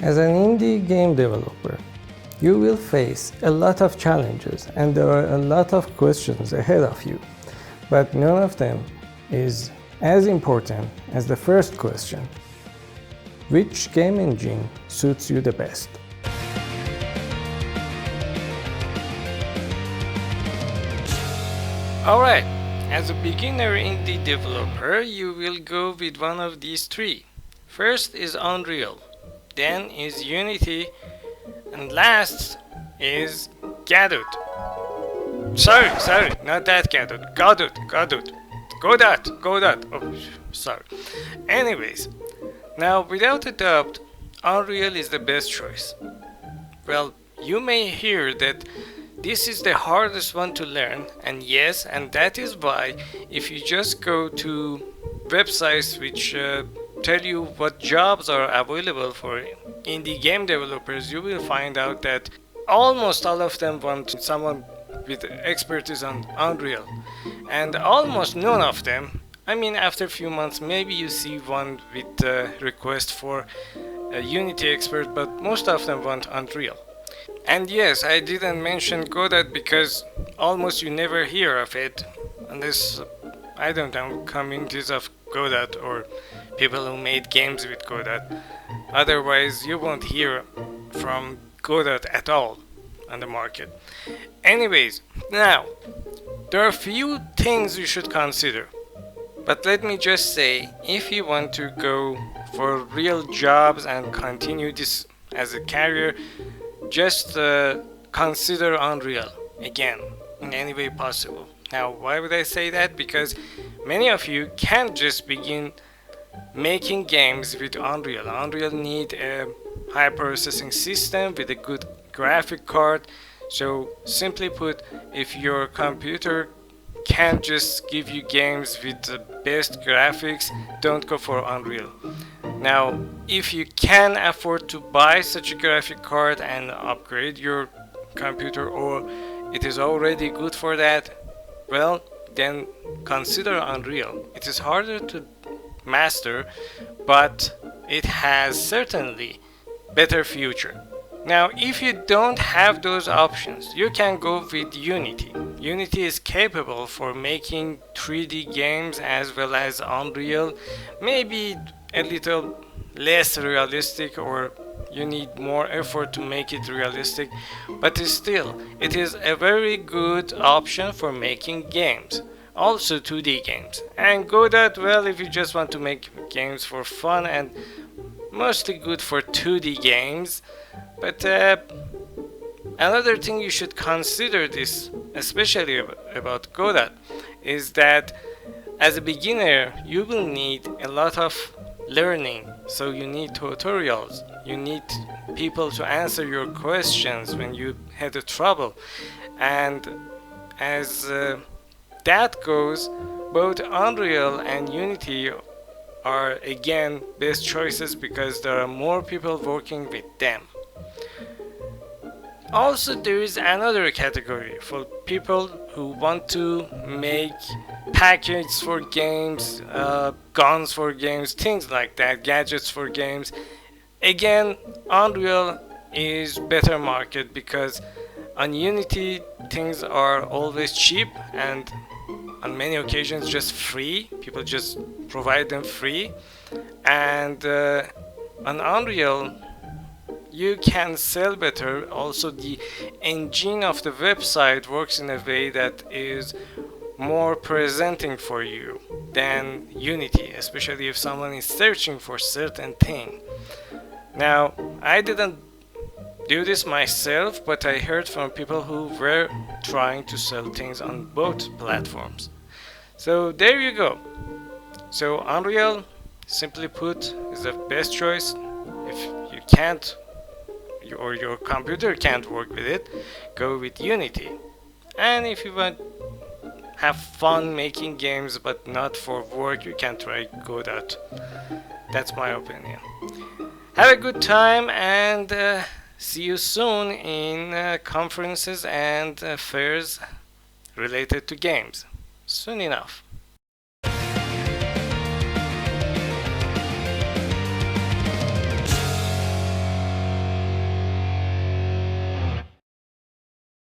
As an indie game developer, you will face a lot of challenges and there are a lot of questions ahead of you, but none of them is as important as the first question: which game engine suits you the best? Alright, as a beginner indie developer, you will go with one of these three. First is Unreal, then is Unity, and last is Godot. Sorry, not that Godot. Godot. Oh, sorry. Anyways, now without a doubt, Unreal is the best choice. Well, you may hear that this is the hardest one to learn, and yes, and that is why if you just go to websites which tell you what jobs are available for indie game developers, you will find out that almost all of them want someone with expertise on Unreal, and almost none of them, I mean after a few months maybe you see one with a request for a Unity expert, but most of them want Unreal. And yes, I didn't mention Godot because almost you never hear of it unless, I don't know, communities of Godot or people who made games with Godot. Otherwise, you won't hear from Godot at all on the market. Anyways, now, there are a few things you should consider. But let me just say, if you want to go for real jobs and continue this as a career, just consider Unreal again in any way possible. Now, why would I say that? Because many of you can't just begin making games with Unreal. Unreal need a high processing system with a good graphic card. So simply put, if your computer can't just give you games with the best graphics, don't go for Unreal. Now, if you can afford to buy such a graphic card and upgrade your computer, or it is already good for that, well, then consider Unreal. It is harder to master, but it has certainly better future. Now, if you don't have those options, you can go with Unity. Unity is capable for making 3D games as well as Unreal, maybe a little less realistic, or you need more effort to make it realistic, but still, it is a very good option for making games. Also 2D games. And Godot, well, if you just want to make games for fun, and mostly good for 2D games. But another thing you should consider this, especially about Godot, is that as a beginner you will need a lot of learning. So you need tutorials, you need people to answer your questions when you had a trouble. And as that goes, both Unreal and Unity are again best choices because there are more people working with them. Also, there is another category for people who want to make packages for games, guns for games, things like that, gadgets for games. Again, Unreal is better market because on Unity things are always cheap and on many occasions just free. People just provide them free. And on Unreal, you can sell better. Also, the engine of the website works in a way that is more presenting for you than Unity, especially if someone is searching for certain thing. Now, I didn't do this myself, but I heard from people who were trying to sell things on both platforms. So there you go. So Unreal, simply put, is the best choice. If you can't, or your computer can't work with it, go with Unity. And if you want have fun making games but not for work, you can try Godot. That's my opinion. Have a good time and see you soon in conferences and fairs related to games. Soon enough.